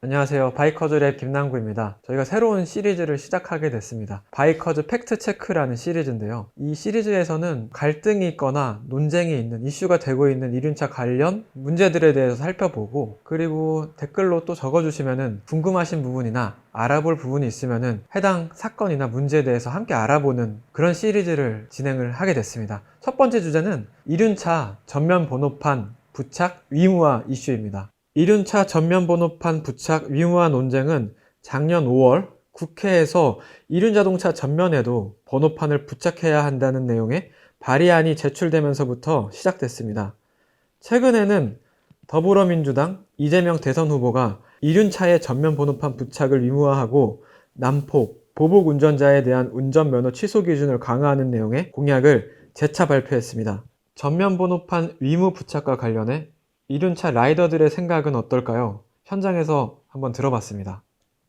안녕하세요. 바이커즈랩 김남구입니다. 저희가 새로운 시리즈를 시작하게 됐습니다. 바이커즈 팩트체크라는 시리즈인데요. 이 시리즈에서는 갈등이 있거나 논쟁이 있는, 이슈가 되고 있는 이륜차 관련 문제들에 대해서 살펴보고, 그리고 댓글로 또 적어주시면은 궁금하신 부분이나 알아볼 부분이 있으면은 해당 사건이나 문제에 대해서 함께 알아보는 그런 시리즈를 진행을 하게 됐습니다. 첫 번째 주제는 이륜차 전면 번호판 부착 의무화 이슈입니다. 이륜차 전면 번호판 부착 의무화 논쟁은 작년 5월 국회에서 이륜자동차 전면에도 번호판을 부착해야 한다는 내용의 발의안이 제출되면서부터 시작됐습니다. 최근에는 더불어민주당 이재명 대선 후보가 이륜차의 전면 번호판 부착을 의무화하고 난폭, 보복 운전자에 대한 운전면허 취소 기준을 강화하는 내용의 공약을 재차 발표했습니다. 전면 번호판 의무 부착과 관련해 이륜차 라이더들의 생각은 어떨까요? 현장에서 한번 들어봤습니다.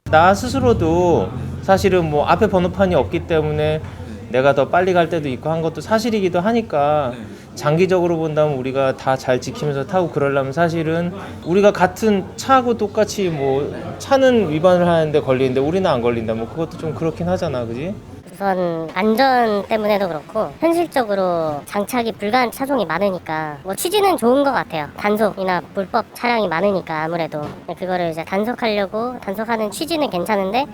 나 스스로도 사실은 뭐 앞에 번호판이 없기 때문에 내가 더 빨리 갈 때도 있고 한 것도 사실이기도 하니까 장기적으로 본다면 우리가 다 잘 지키면서 타고 그러려면 사실은 우리가 같은 차하고 똑같이 뭐 차는 위반을 하는데 걸리는데 우리는 안 걸린다 뭐 그것도 좀 그렇긴 하잖아, 그지? 우선 안전 때문에도 그렇고 현실적으로 장착이 불가한 차종이 많으니까 뭐 취지는 좋은 것 같아요. 단속이나 불법 차량이 많으니까 아무래도 그거를 이제 단속하는 취지는 괜찮은데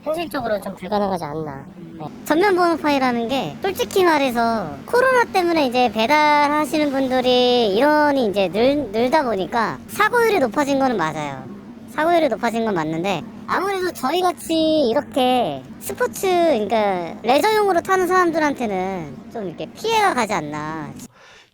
현실적으로 좀 불가능하지 않나. 네. 전면 번호판이라는 게 솔직히 말해서 코로나 때문에 이제 배달하시는 분들이 인원이 이제 늘다 보니까 사고율이 높아진 거는 맞아요. 사고율이 높아진 건 맞는데 아무래도 저희같이 이렇게 스포츠 그러니까 레저용으로 타는 사람들한테는 좀 이렇게 피해가 가지 않나.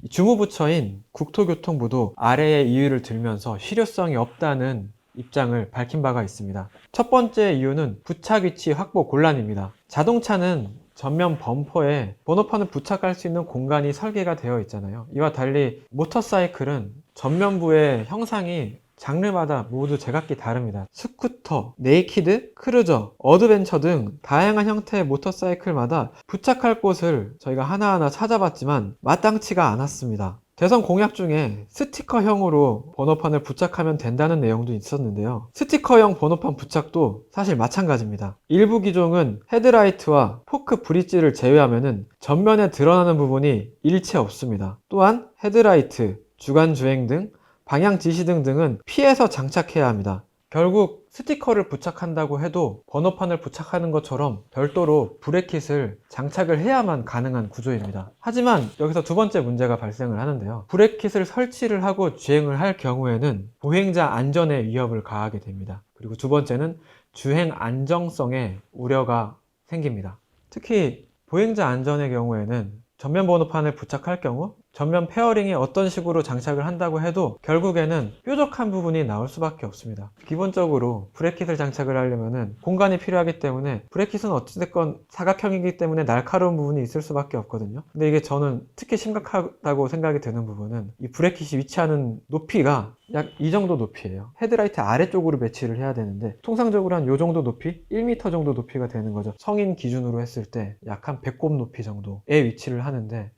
주무부처인 국토교통부도 아래의 이유를 들면서 실효성이 없다는 입장을 밝힌 바가 있습니다. 첫 번째 이유는 부착 위치 확보 곤란입니다. 자동차는 전면 범퍼에 번호판을 부착할 수 있는 공간이 설계가 되어 있잖아요. 이와 달리 모터사이클은 전면부의 형상이 장르마다 모두 제각기 다릅니다. 스쿠터, 네이키드, 크루저, 어드벤처 등 다양한 형태의 모터사이클마다 부착할 곳을 저희가 하나하나 찾아봤지만 마땅치가 않았습니다. 대선 공약 중에 스티커형으로 번호판을 부착하면 된다는 내용도 있었는데요. 스티커형 번호판 부착도 사실 마찬가지입니다. 일부 기종은 헤드라이트와 포크 브릿지를 제외하면 전면에 드러나는 부분이 일체 없습니다. 또한 헤드라이트, 주간주행 등 방향 지시등 등은 피해서 장착해야 합니다. 결국 스티커를 부착한다고 해도 번호판을 부착하는 것처럼 별도로 브레킷을 장착을 해야만 가능한 구조입니다. 하지만 여기서 두 번째 문제가 발생을 하는데요. 브레킷을 설치를 하고 주행을 할 경우에는 보행자 안전에 위협을 가하게 됩니다. 그리고 두 번째는 주행 안정성에 우려가 생깁니다. 특히 보행자 안전의 경우에는 전면 번호판을 부착할 경우 전면 페어링에 어떤 식으로 장착을 한다고 해도 결국에는 뾰족한 부분이 나올 수밖에 없습니다. 기본적으로 브레킷을 장착을 하려면 공간이 필요하기 때문에 브레킷은 어찌됐건 사각형이기 때문에 날카로운 부분이 있을 수밖에 없거든요. 근데 이게 저는 특히 심각하다고 생각이 드는 부분은 이 브레킷이 위치하는 높이가 약 이 정도 높이에요. 헤드라이트 아래쪽으로 배치를 해야 되는데 통상적으로 한 이 정도 높이? 1m 정도 높이가 되는 거죠. 성인 기준으로 했을 때 약 한 배꼽 높이 정도에 위치를 하는데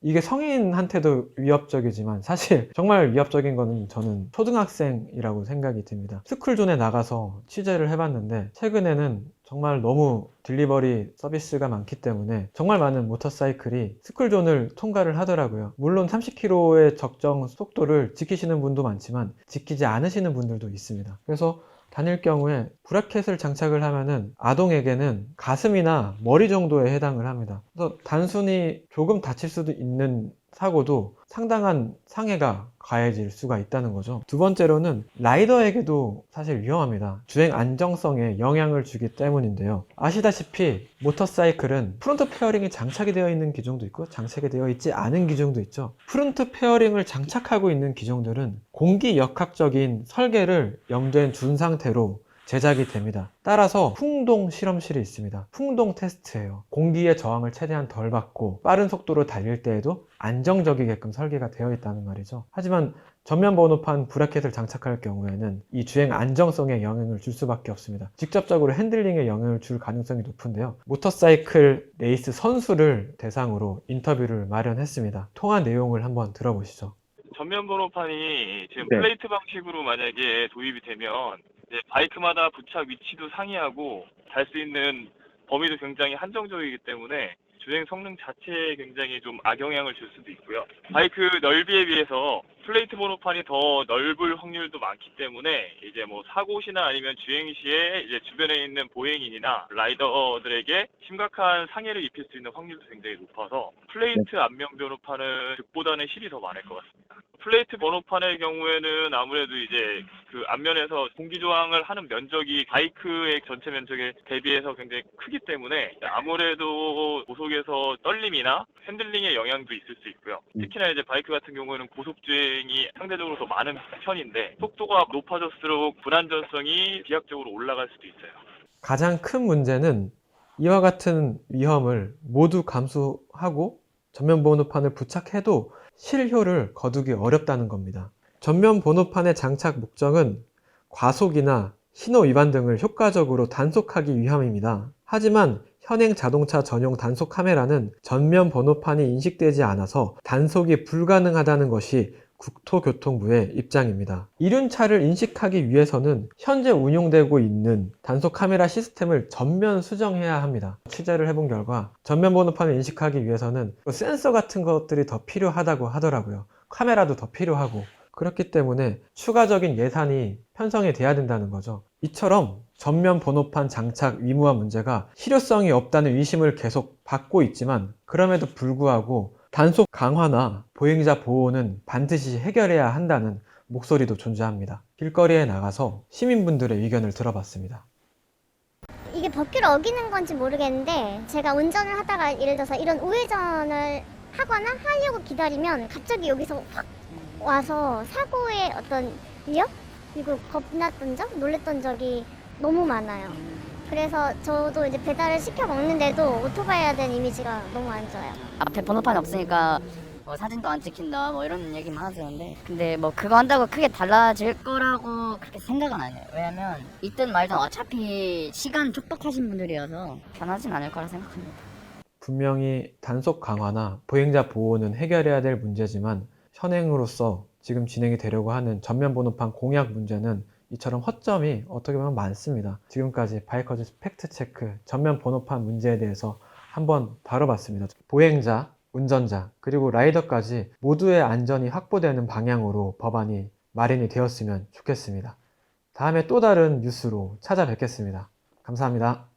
이게 성인한테도 위협적이지만 사실 정말 위협적인 거는 저는 초등학생이라고 생각이 듭니다. 스쿨존에 나가서 취재를 해봤는데 최근에는 정말 너무 딜리버리 서비스가 많기 때문에 정말 많은 모터사이클이 스쿨존을 통과를 하더라고요. 물론 30km의 적정 속도를 지키시는 분도 많지만 지키지 않으시는 분들도 있습니다. 그래서 다닐 경우에 브라켓을 장착을 하면은 아동에게는 가슴이나 머리 정도에 해당을 합니다. 그래서 단순히 조금 다칠 수도 있는 사고도 상당한 상해가 가해질 수가 있다는 거죠. 두 번째로는 라이더에게도 사실 위험합니다. 주행 안정성에 영향을 주기 때문인데요. 아시다시피 모터사이클은 프론트 페어링이 장착이 되어 있는 기종도 있고 장착이 되어 있지 않은 기종도 있죠. 프론트 페어링을 장착하고 있는 기종들은 공기 역학적인 설계를 염두에 둔 상태로 제작이 됩니다. 따라서 풍동 실험실이 있습니다. 풍동 테스트예요. 공기의 저항을 최대한 덜 받고 빠른 속도로 달릴 때에도 안정적이게끔 설계가 되어 있다는 말이죠. 하지만 전면 번호판 브라켓을 장착할 경우에는 이 주행 안정성에 영향을 줄 수밖에 없습니다. 직접적으로 핸들링에 영향을 줄 가능성이 높은데요. 모터사이클 레이스 선수를 대상으로 인터뷰를 마련했습니다. 통화 내용을 한번 들어보시죠. 전면 번호판이 지금 네. 플레이트 방식으로 만약에 도입이 되면 이제 바이크마다 부착 위치도 상이하고 달 수 있는 범위도 굉장히 한정적이기 때문에 주행 성능 자체에 굉장히 좀 악영향을 줄 수도 있고요. 바이크 넓이에 비해서 플레이트 번호판이 더 넓을 확률도 많기 때문에 이제 뭐 사고 시나 아니면 주행 시에 이제 주변에 있는 보행인이나 라이더들에게 심각한 상해를 입힐 수 있는 확률도 굉장히 높아서 플레이트 앞면 번호판은 득보다는 실이 더 많을 것 같습니다. 플레이트 번호판의 경우에는 아무래도 이제 그 앞면에서 공기 저항을 하는 면적이 바이크의 전체 면적에 대비해서 굉장히 크기 때문에 아무래도 고속에서 떨림이나 핸들링의 영향도 있을 수 있고요. 특히나 이제 바이크 같은 경우에는 고속 주행이 상대적으로 더 많은 편인데 속도가 높아질수록 불안전성이 비약적으로 올라갈 수도 있어요. 가장 큰 문제는 이와 같은 위험을 모두 감수하고 전면 번호판을 부착해도 실효를 거두기 어렵다는 겁니다. 전면 번호판의 장착 목적은 과속이나 신호 위반 등을 효과적으로 단속하기 위함입니다. 하지만 현행 자동차 전용 단속 카메라는 전면 번호판이 인식되지 않아서 단속이 불가능하다는 것이 국토교통부의 입장입니다. 이륜차를 인식하기 위해서는 현재 운용되고 있는 단속 카메라 시스템을 전면 수정해야 합니다. 취재를 해본 결과 전면 번호판을 인식하기 위해서는 센서 같은 것들이 더 필요하다고 하더라고요. 카메라도 더 필요하고 그렇기 때문에 추가적인 예산이 편성이 돼야 된다는 거죠. 이처럼 전면 번호판 장착 의무화 문제가 실효성이 없다는 의심을 계속 받고 있지만 그럼에도 불구하고 단속 강화나 보행자 보호는 반드시 해결해야 한다는 목소리도 존재합니다. 길거리에 나가서 시민분들의 의견을 들어봤습니다. 이게 법규를 어기는 건지 모르겠는데 제가 운전을 하다가 예를 들어서 이런 우회전을 하거나 하려고 기다리면 갑자기 여기서 확 와서 사고의 어떤 위험? 그리고 겁났던 적, 놀랬던 적이 너무 많아요. 그래서 저도 이제 배달을 시켜 먹는데도 오토바이에 대한 이미지가 너무 안 좋아요. 앞에 번호판이 없으니까 뭐 사진도 안 찍힌다 뭐 이런 얘기만 하시는데 근데 뭐 그거 한다고 크게 달라질 거라고 그렇게 생각은 안 해요. 왜냐면 있든 말든 어차피 시간 촉박하신 분들이어서 변하진 않을 거라 생각합니다. 분명히 단속 강화나 보행자 보호는 해결해야 될 문제지만 현행으로서 지금 진행이 되려고 하는 전면 번호판 공약 문제는 이처럼 허점이 어떻게 보면 많습니다. 지금까지 바이커즈 팩트체크 전면 번호판 문제에 대해서 한번 다뤄봤습니다. 보행자, 운전자, 그리고 라이더까지 모두의 안전이 확보되는 방향으로 법안이 마련이 되었으면 좋겠습니다. 다음에 또 다른 뉴스로 찾아뵙겠습니다. 감사합니다.